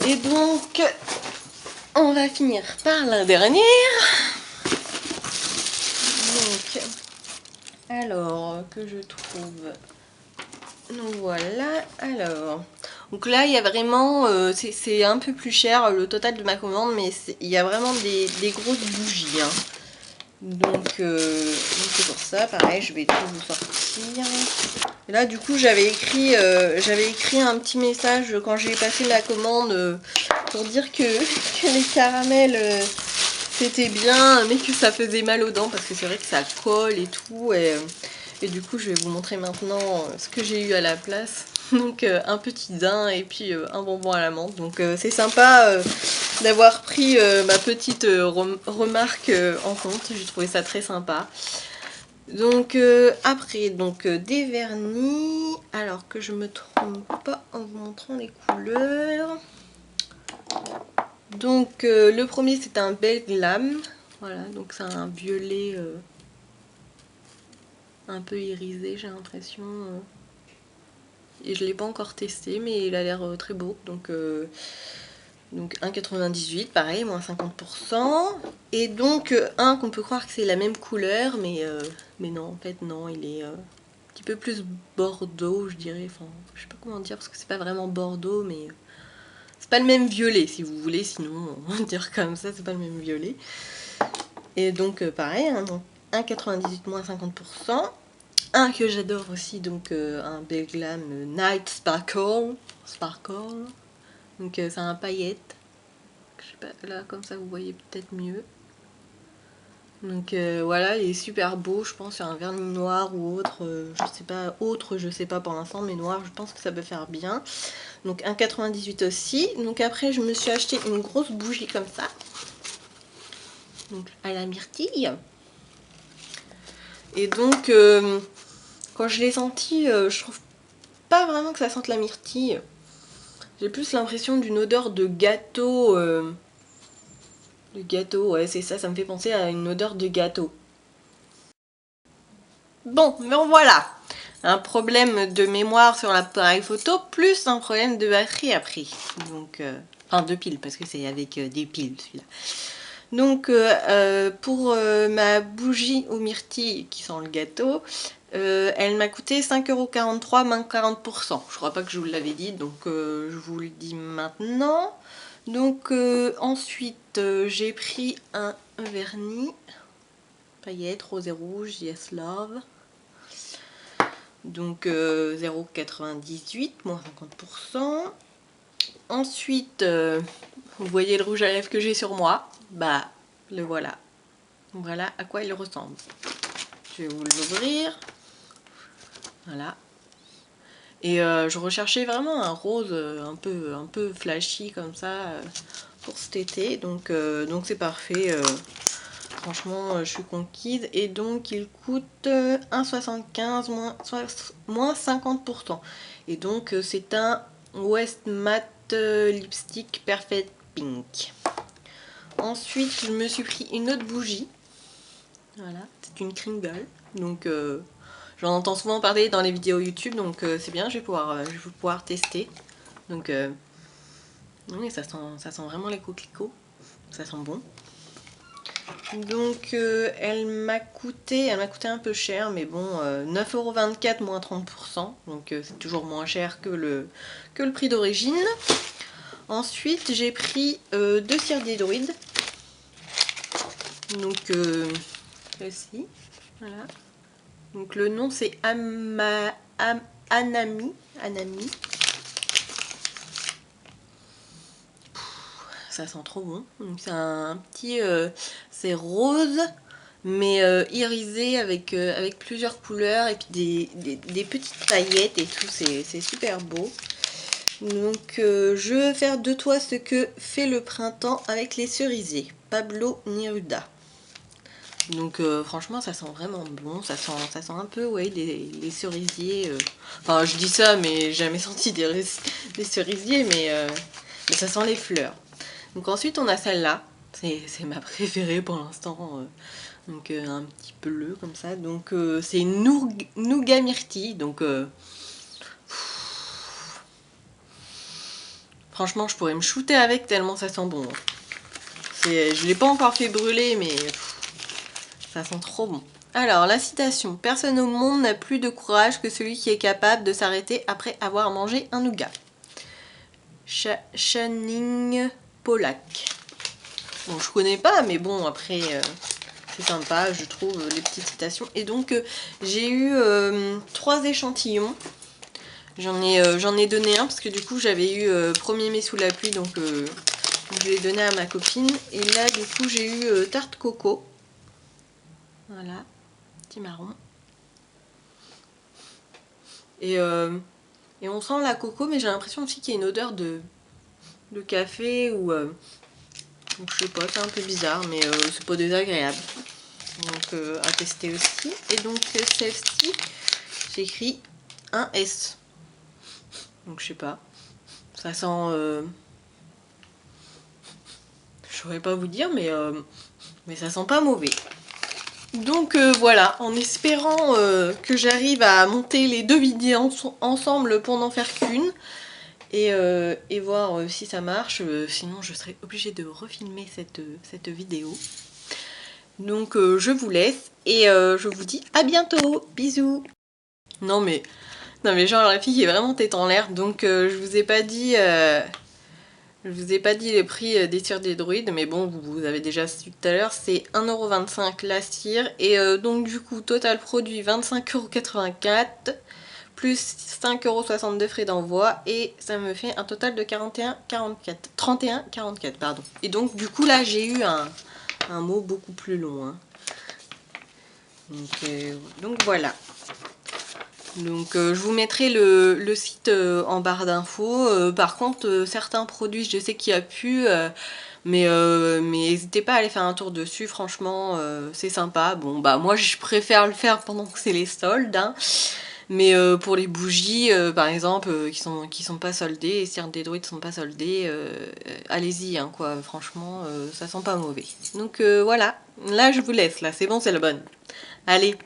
Et donc, on va finir par la dernière. Donc, alors, que je trouve... Donc voilà, alors... Donc là, il y a vraiment... c'est un peu plus cher le total de ma commande, mais il y a vraiment des grosses bougies. Hein. Donc c'est pour ça, pareil, je vais tout vous sortir. Et là, du coup, j'avais écrit un petit message quand j'ai passé la commande pour dire que les caramels c'était bien, mais que ça faisait mal aux dents parce que c'est vrai que ça colle et tout. Et du coup, je vais vous montrer maintenant ce que j'ai eu à la place. Donc un petit daim et puis un bonbon à la menthe. Donc c'est sympa d'avoir pris ma petite remarque en compte. J'ai trouvé ça très sympa. Donc après, donc des vernis. Alors que je me trompe pas en vous montrant les couleurs. Donc le premier c'est un Belle Glam. Voilà, donc c'est un violet un peu irisé, j'ai l'impression. Et je l'ai pas encore testé, mais il a l'air très beau. Donc 1,98, pareil, moins 50%. Et donc un qu'on peut croire que c'est la même couleur, mais non, en fait non, il est un petit peu plus bordeaux, je dirais. Enfin, je sais pas comment dire, parce que c'est pas vraiment bordeaux, mais c'est pas le même violet, si vous voulez, sinon on va dire comme ça, c'est pas le même violet. Et donc pareil, hein, donc 1,98 moins 50%. Un que j'adore aussi, donc un Belle Glam Night Sparkle. Donc c'est un paillette. Je sais pas, là comme ça vous voyez peut-être mieux. Donc voilà, il est super beau, je pense, sur un vernis noir ou autre, je sais pas pour l'instant, mais noir, je pense que ça peut faire bien. Donc 1,98 aussi. Donc après, je me suis acheté une grosse bougie comme ça. Donc à la myrtille. Et donc, quand je l'ai senti, je trouve pas vraiment que ça sente la myrtille. J'ai plus l'impression d'une odeur de gâteau. De gâteau, ouais, c'est ça, ça me fait penser à une odeur de gâteau. Bon, mais voilà. Un problème de mémoire sur l'appareil photo, plus un problème de batterie après. Donc, enfin de piles, parce que c'est avec des piles celui-là. Donc, pour ma bougie aux myrtilles qui sent le gâteau, elle m'a coûté 5,43 € moins 40%. Je crois pas que je vous l'avais dit, donc je vous le dis maintenant. Donc ensuite, j'ai pris un vernis paillettes rose et rouge, Yes Love. Donc 0,98 moins 50%. Ensuite, vous voyez le rouge à lèvres que j'ai sur moi. Bah, le voilà. Voilà à quoi il ressemble. Je vais vous l'ouvrir. Voilà. Et je recherchais vraiment un rose un peu flashy comme ça pour cet été. Donc c'est parfait. Franchement, je suis conquise. Et donc il coûte 1,75 moins 50%. Et donc c'est un West Matte Lipstick Perfect Pink. Ensuite, je me suis pris une autre bougie. Voilà, c'est une Kringle. Donc j'en entends souvent parler dans les vidéos YouTube, donc c'est bien, je vais pouvoir tester. Donc oui, ça sent vraiment les coquelicots, ça sent bon. Donc elle m'a coûté un peu cher, mais bon, 9,24 € moins 30%, donc c'est toujours moins cher que le prix d'origine. Ensuite, j'ai pris 2 cires d'hydroïde. Donc celle-ci, voilà. Donc le nom c'est Anami. Ça sent trop bon. Donc c'est un petit, c'est rose mais irisé avec plusieurs couleurs et puis des petites paillettes et tout. C'est super beau. Donc je veux faire de toi ce que fait le printemps avec les cerisiers. Pablo Neruda. Donc franchement ça sent vraiment bon, ça sent un peu ouais, les cerisiers. Enfin je dis ça mais j'ai jamais senti des cerisiers mais ça sent les fleurs. Donc ensuite on a celle-là, c'est ma préférée pour l'instant. Donc un petit bleu comme ça. Donc c'est Nougat Myrtille. Donc Franchement, je pourrais me shooter avec tellement ça sent bon. Je l'ai pas encore fait brûler, mais ça sent trop bon. Alors, la citation. Personne au monde n'a plus de courage que celui qui est capable de s'arrêter après avoir mangé un nougat. Channing Polak. Bon, je connais pas, mais bon, après, c'est sympa, je trouve, les petites citations. Et donc, j'ai eu 3 échantillons. J'en ai donné un, parce que du coup, j'avais eu Premier mai sous la pluie, donc je l'ai donné à ma copine. Et là, du coup, j'ai eu tarte coco. Voilà, petit marron. Et on sent la coco, mais j'ai l'impression aussi qu'il y a une odeur de café ou... donc je sais pas, c'est un peu bizarre, mais c'est pas désagréable. Donc à tester aussi. Et donc celle-ci, j'ai écrit un S. Donc je sais pas. Ça sent... je saurais pas vous dire, mais ça sent pas mauvais. Donc voilà, en espérant que j'arrive à monter les 2 vidéos ensemble pour n'en faire qu'une. Et voir si ça marche, sinon je serai obligée de refilmer cette vidéo. Donc je vous laisse et je vous dis à bientôt, bisous. Non mais genre la fille est vraiment tête en l'air, donc je vous ai pas dit les prix des cires des druides, mais bon vous avez déjà su tout à l'heure, c'est 1,25€ la cire et donc du coup total produit 25,84€ plus 5,62€ frais d'envoi et ça me fait un total de 31,44 pardon. Et donc du coup là j'ai eu un mot beaucoup plus long. Hein. Donc voilà. Donc je vous mettrai le site en barre d'infos. Par contre certains produits je sais qu'il y a plus mais n'hésitez pas à aller faire un tour dessus, franchement c'est sympa. Bon bah moi je préfère le faire pendant que c'est les soldes. Hein. Mais pour les bougies, par exemple, qui sont pas soldées, les cires des druides sont pas soldées, allez-y, hein, quoi. Franchement, ça sent pas mauvais. Donc voilà, là je vous laisse, là, c'est bon, c'est la bonne. Allez,